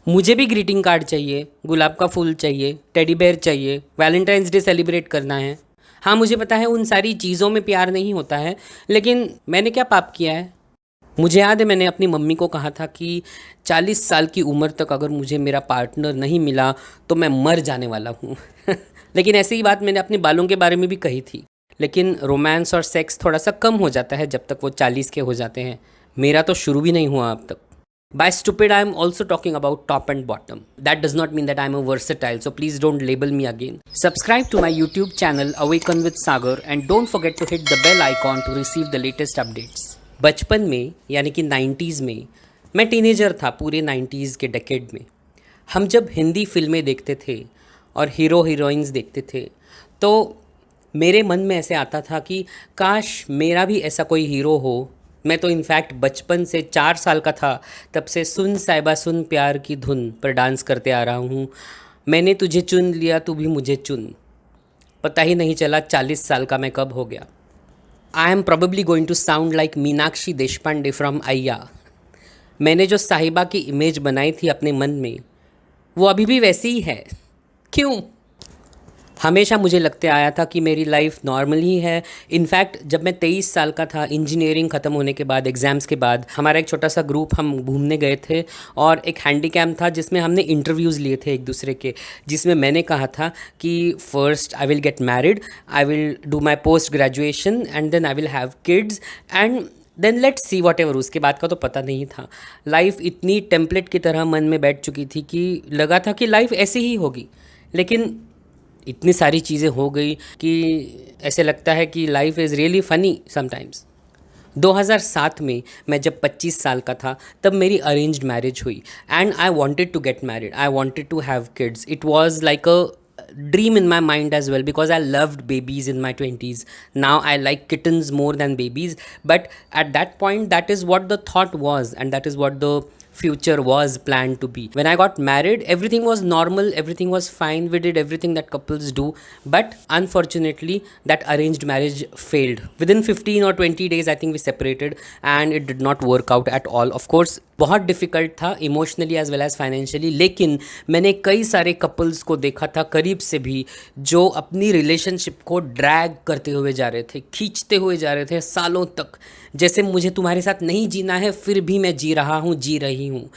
मुझे भी greeting card चाहिए, गुलाब का फूल चाहिए, टेडी बेयर चाहिए, वैलेंटाइंस डे सेलिब्रेट करना है। हाँ, मुझे पता है उन सारी चीज़ों में प्यार नहीं होता है, लेकिन मैंने क्या पाप किया है? मुझे याद है मैंने अपनी मम्मी को कहा था कि 40 साल की उम्र तक अगर मुझे मेरा पार्टनर नहीं मिला तो मैं मर जाने वाला हूँ। लेकिन ऐसी ही बात मैंने अपने बालों के बारे में भी कही थी। लेकिन रोमांस और सेक्स थोड़ा सा कम हो जाता है जब तक वो 40 के हो जाते हैं। मेरा तो शुरू भी नहीं हुआ अब तक। By stupid, I am also talking about top and bottom. That does not mean that I am a versatile, so please don't label me again. Subscribe to my YouTube channel Awaken with Sagar and don't forget to hit the bell icon to receive the latest updates. बचपन में यानी कि 90s में मैं teenager था, पूरे 90s के decade में। हम जब हिंदी फिल्में देखते थे और हीरो हीरोइंस देखते थे तो मेरे मन में ऐसे आता था कि काश मेरा भी ऐसा कोई हीरो हो। मैं तो इनफैक्ट बचपन से 4 साल का था तब से सुन साहिबा सुन प्यार की धुन पर डांस करते आ रहा हूँ। मैंने तुझे चुन लिया, तू भी मुझे चुन। पता ही नहीं चला 40 साल का मैं कब हो गया। I am probably going to sound like Meenakshi Deshpande from Aiyyaa. मैंने जो साहिबा की इमेज बनाई थी अपने मन में वो अभी भी वैसी ही है। क्यों? हमेशा मुझे लगते आया था कि मेरी लाइफ नॉर्मल ही है। इनफैक्ट जब मैं 23 साल का था, इंजीनियरिंग ख़त्म होने के बाद, एग्ज़ाम्स के बाद, हमारा एक छोटा सा ग्रुप हम घूमने गए थे और एक हैंडी कैम था जिसमें हमने इंटरव्यूज़ लिए थे एक दूसरे के, जिसमें मैंने कहा था कि first I will get married, I will do my post graduation and then I will have kids and then let's see whatever. उसके बाद का तो पता नहीं था। लाइफ इतनी टेम्पलेट की तरह मन में बैठ चुकी थी कि लगा था कि लाइफ ऐसी ही होगी। लेकिन इतनी सारी चीज़ें हो गई कि ऐसे लगता है कि life is really funny sometimes. 2007 में मैं जब 25 साल का था तब मेरी अरेंज्ड मैरिज हुई and I wanted to get married, I wanted to have kids. It was like a dream in my mind as well because I loved babies in my 20s. Now I like kittens more than babies, but at that point that is what the thought was and that is what the future was planned to be. When I got married, everything was normal, everything was fine, we did everything that couples do, but unfortunately that arranged marriage failed. Within 15 or 20 days I think we separated and it did not work out at all. Of course बहुत difficult था emotionally as well as financially, लेकिन मैंने कई सारे couples को देखा था करीब से भी जो अपनी रिलेशनशिप को ड्रैग करते हुए जा रहे थे, खींचते हुए जा रहे थे सालों तक। जैसे मुझे तुम्हारे साथ नहीं जीना है फिर भी मैं जी रहा हूँ, जी रही हूँ।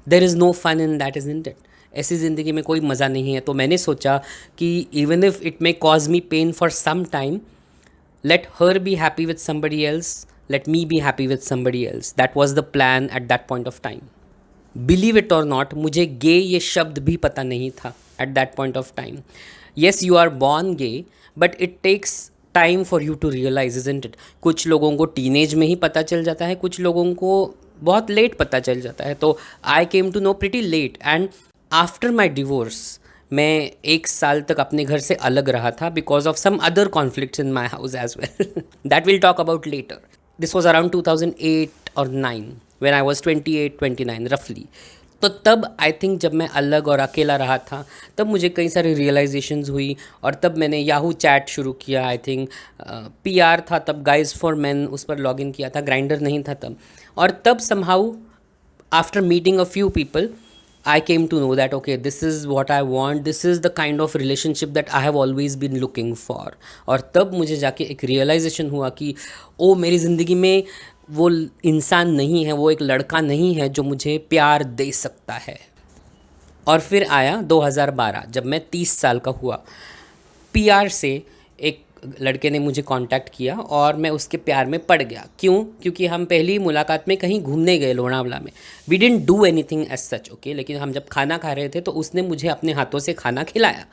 There is no fun in that, isn't it? ऐसी ज़िंदगी में कोई मज़ा नहीं है। तो मैंने सोचा कि even if it may cause me pain for some time, let her be happy with somebody else, let me be happy with somebody else. That was the plan at that point of time. Believe it or not, मुझे गे ये शब्द भी पता नहीं था at that point of time. Yes, you are born gay, but it takes time for you to realize, isn't it? कुछ लोगों को टीनेज में ही पता चल जाता है, कुछ लोगों को बहुत लेट पता चल जाता है। तो I came to know pretty late and after my divorce मैं 1 साल तक अपने घर से अलग रहा था because of some other conflicts in my house as well. That will talk about later. This was around 2008 और 9 व्हेन आई वॉज 28-29 रफली। तो तब आई थिंक जब मैं अलग और अकेला रहा था तब मुझे कई सारी रियलाइजेशंस हुई और तब मैंने याहू चैट शुरू किया। आई थिंक PR था तब, गाइज फॉर मैन, उस पर लॉग इन किया था, ग्राइंडर नहीं था तब। और तब somehow after meeting a few people I came to know that okay, this is what I want, this is the kind of relationship that I have always been looking for. और तब मुझे जाके एक रियलाइजेशन हुआ कि ओ मेरी ज़िंदगी में वो इंसान नहीं है, वो एक लड़का नहीं है जो मुझे प्यार दे सकता है। और फिर आया 2012 जब मैं 30 साल का हुआ। PR से एक लड़के ने मुझे कांटेक्ट किया और मैं उसके प्यार में पड़ गया। क्यों? क्योंकि हम पहली मुलाकात में कहीं घूमने गए लोनावला में। We didn't do anything as such, okay, लेकिन हम जब खाना खा रहे थे तो उसने मुझे अपने हाथों से खाना खिलाया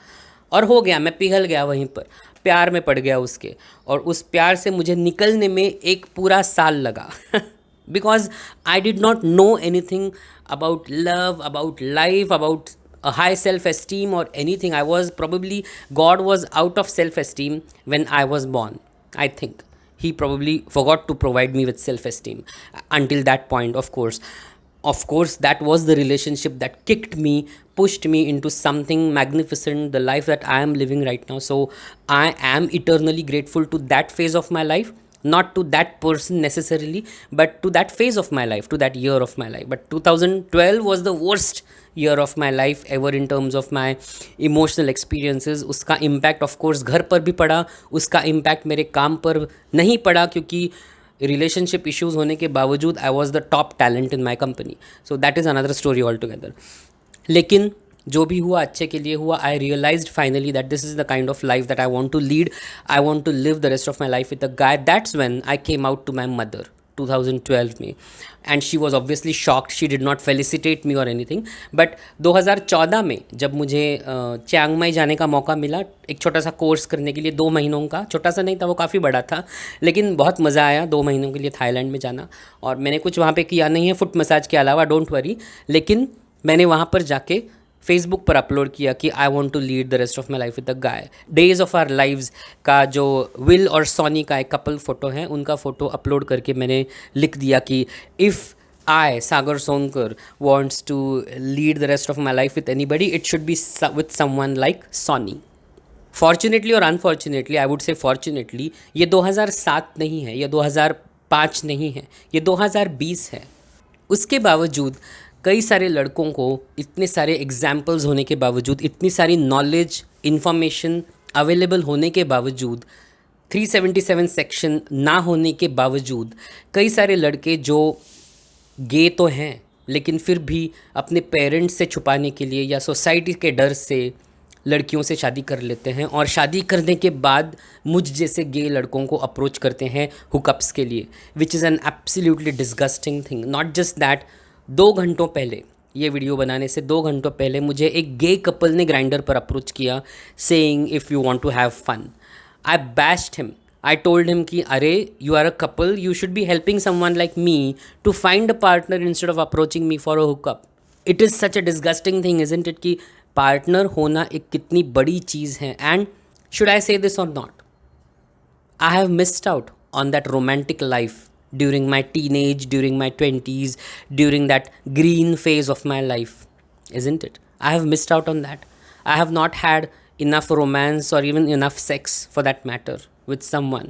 और हो गया, मैं पिघल गया वहीं पर, प्यार में पड़ गया उसके। और उस प्यार से मुझे निकलने में एक पूरा साल लगा because I did not know anything about love, about life, about a high self-esteem or anything. I was probably, God was out of self-esteem when I was born. I think He probably forgot to provide me with self-esteem until that point. Of course, that was the relationship that kicked me, pushed me into something magnificent, the life that I am living right now. So I am eternally grateful to that phase of my life. not to that person necessarily, but to that phase of my life, to that year of my life. But 2012 was the worst year of my life ever in terms of my emotional experiences. उसका impact of course घर पर भी पड़ा, उसका impact मेरे काम पर नहीं पड़ा, क्योंकि रिलेशनशिप इश्यूज होने के बावजूद I was the top talent in my company. So that is another story all together. लेकिन जो भी हुआ अच्छे के लिए हुआ. I realised finally that this is the kind of life that I want to lead. I want to live the rest of my life with a guy. That's when I came out to my mother 2012 में, and she was obviously shocked. She did not felicitate मी और anything. But 2014 में जब मुझे Chiang Mai जाने का मौका मिला एक छोटा सा कोर्स करने के लिए, 2 महीनों का, छोटा सा नहीं था वो, काफ़ी बड़ा था, लेकिन बहुत मज़ा आया 2 महीनों के लिए थाईलैंड में जाना. और मैंने कुछ वहाँ पे किया नहीं है फुट मसाज के अलावा, डोंट वरी. लेकिन मैंने वहाँ पर जाके फेसबुक पर अपलोड किया कि I want to lead the rest of my life with a guy. Days of our lives का जो विल और सोनी का एक कपल फ़ोटो है, उनका फ़ोटो अपलोड करके मैंने लिख दिया कि if I, Sagar Sonkar, wants to lead the rest of my life with anybody, it should be with someone like Sony. Fortunately or unfortunately, I would say fortunately, ये 2007 नहीं है, ये 2005 नहीं है, ये 2020 है. उसके बावजूद कई सारे लड़कों को इतने सारे एग्जाम्पल्स होने के बावजूद, इतनी सारी नॉलेज इन्फॉर्मेशन अवेलेबल होने के बावजूद, 377 सेक्शन ना होने के बावजूद, कई सारे लड़के जो गे तो हैं लेकिन फिर भी अपने पेरेंट्स से छुपाने के लिए या सोसाइटी के डर से लड़कियों से शादी कर लेते हैं, और शादी करने के बाद मुझ जैसे गे लड़कों को अप्रोच करते हैं हुकअप्स के लिए, which is an absolutely disgusting thing. Not just that, 2 घंटों पहले, ये वीडियो बनाने से 2 घंटों पहले मुझे एक गे कपल ने ग्राइंडर पर अप्रोच किया, saying if you want to have fun. I bashed him. I told him कि अरे you are a couple, you should be helping someone like me to find a partner instead of approaching me for a hookup. It is such a disgusting thing, isn't it, कि partner होना एक कितनी बड़ी चीज़ है. And should I say this or not, I have missed out on that romantic life during my teenage, during my 20s, during that green phase of my life, isn't it? I have missed out on that. I have not had enough romance or even enough sex for that matter with someone.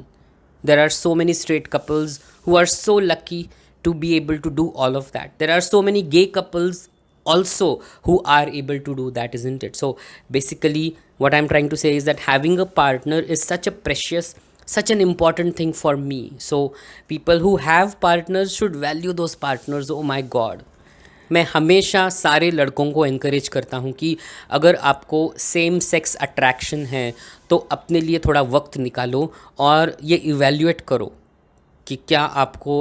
There are so many straight couples who are so lucky to be able to do all of that. There are so many gay couples also who are able to do that, isn't it? So basically what I'm trying to say is that having a partner is such a precious, such an important thing for me. So people who have partners should value those partners. Oh my God. मैं हमेशा सारे लड़कों को encourage करता हूँ कि अगर आपको सेम सेक्स अट्रैक्शन है तो अपने लिए थोड़ा वक्त निकालो और ये इवैल्यूएट करो कि क्या आपको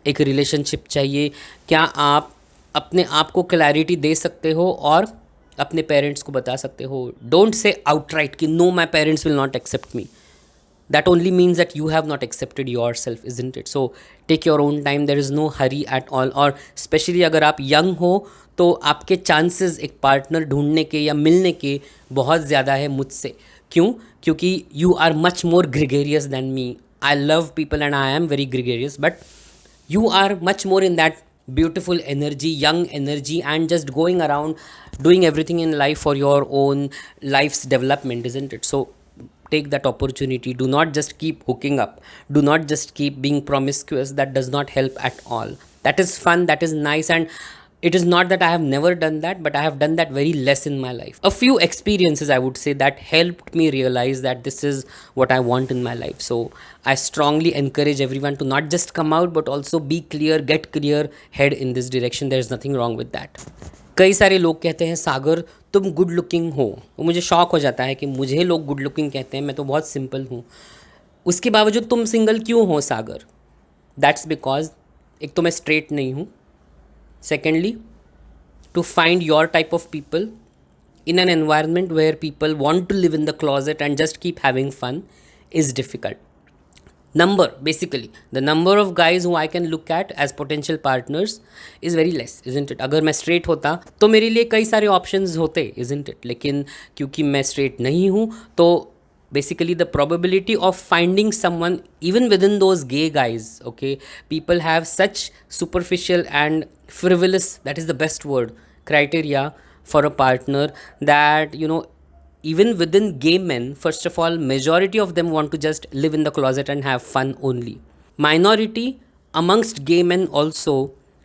एक रिलेशनशिप चाहिए, क्या आप अपने आप को क्लैरिटी दे सकते हो और अपने पेरेंट्स को बता सकते हो. डोंट से आउटराइट कि no, my parents will not accept me. That only means that you have not accepted yourself, isn't it? So take your own time. There is no hurry at all. और specially अगर आप young हो तो आपके chances एक partner ढूंढने के या मिलने के बहुत ज़्यादा है मुझसे. क्यों? क्योंकि you are much more gregarious than me. I love people and I am very gregarious, but you are much more in that beautiful energy, young energy, and just going around doing everything in life for your own life's development, isn't it? So take that opportunity. Do not just keep hooking up. Do not just keep being promiscuous. That does not help at all. That is fun, that is nice, and it is not that I have never done that, but I have done that very less in my life. A few experiences, I would say, that helped me realize that this is what I want in my life. So I strongly encourage everyone to not just come out, but also be clear, get clear, head in this direction. There is nothing wrong with that. कई सारे लोग कहते हैं सागर तुम good looking हो. वो मुझे शौक हो जाता है कि मुझे लोग गुड लुकिंग कहते हैं, मैं तो बहुत सिंपल हूँ. उसके बावजूद तुम सिंगल क्यों हो सागर? दैट्स बिकॉज एक तो मैं स्ट्रेट नहीं हूँ. Secondly, to find your type of people in an environment where people want to live in the closet and just keep having fun is difficult. Basically, the number of guys who I can look at as potential partners is very less, isn't it? अगर मैं straight होता तो मेरे लिए कई सारे options होते, isn't it? लेकिन क्योंकि मैं straight नहीं हूँ तो basically the probability of finding someone even within those gay guys, okay, people have such superficial and frivolous, that is the best word, criteria for a partner that, you know, even within gay men, first of all, majority of them want to just live in the closet and have fun only. Minority amongst gay men also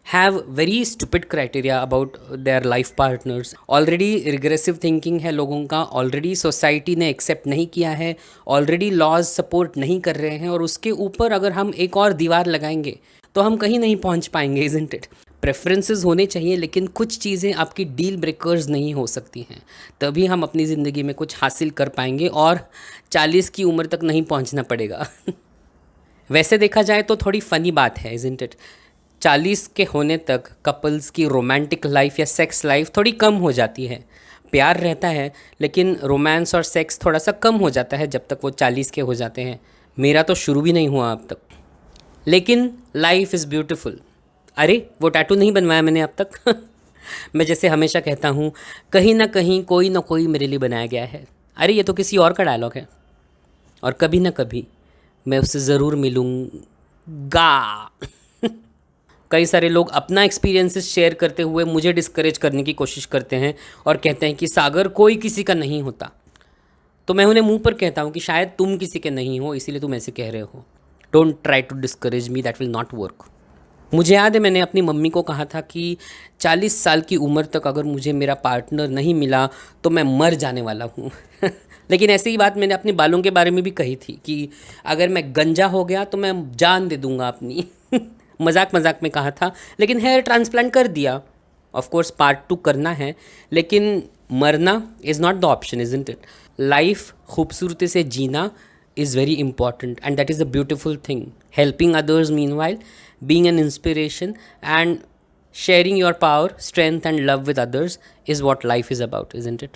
have very stupid criteria about their life partners. Already regressive thinking है लोगों का, already society ने accept नहीं किया है, already laws support नहीं कर रहे हैं, और उसके ऊपर अगर हम एक और दीवार लगाएंगे तो हम कहीं नहीं पहुंच पाएंगे, इज़न्ट इट? प्रेफरेंसेस होने चाहिए, लेकिन कुछ चीज़ें आपकी डील ब्रेकर्स नहीं हो सकती हैं, तभी हम अपनी ज़िंदगी में कुछ हासिल कर पाएंगे, और 40 की उम्र तक नहीं पहुंचना पड़ेगा। वैसे देखा जाए तो थोड़ी फ़नी बात है, इज़न्ट इट? 40 के होने तक कपल्स की रोमांटिक लाइफ या सेक्स लाइफ थोड़ी कम हो जाती है। प्यार रहता है, लेकिन रोमांस और सेक्स थोड़ा सा कम हो जाता है जब तक वो 40 के हो जाते हैं। मेरा तो शुरू भी नहीं हुआ अब तक। लेकिन लाइफ इज़ ब्यूटीफुल। अरे वो टैटू नहीं बनवाया मैंने अब तक। मैं जैसे हमेशा कहता हूँ, कहीं ना कहीं कोई ना कोई मेरे लिए बनाया गया है। अरे ये तो किसी और का डायलॉग है। और कभी ना कभी मैं उससे ज़रूर मिलूँगा। कई सारे लोग अपना एक्सपीरियंसेस शेयर करते हुए मुझे डिस्करेज करने की कोशिश करते हैं और कहते हैं कि सागर कोई किसी का नहीं होता। तो मैं उन्हें मुंह पर कहता हूँ कि शायद तुम किसी के नहीं हो, इसीलिए तुम ऐसे कह रहे हो। Don't try to discourage me, that will not work. मुझे याद है मैंने अपनी मम्मी को कहा था कि 40 साल की उम्र तक अगर मुझे मेरा पार्टनर नहीं मिला तो मैं मर जाने वाला हूँ। लेकिन ऐसी ही बात मैंने अपने बालों के बारे में भी कही थी कि अगर मैं गंजा हो गया तो मैं जान दे दूँगा अपनी। मजाक मजाक में कहा था, लेकिन हेयर ट्रांसप्लांट कर दिया। ऑफ कोर्स पार्ट 2 करना है, लेकिन मरना is not the option, isn't it? Life खूबसूरती से जीना is very important, and that is a beautiful thing. Helping others meanwhile, being an inspiration, and sharing your power, strength and love with others is what life is about, isn't it?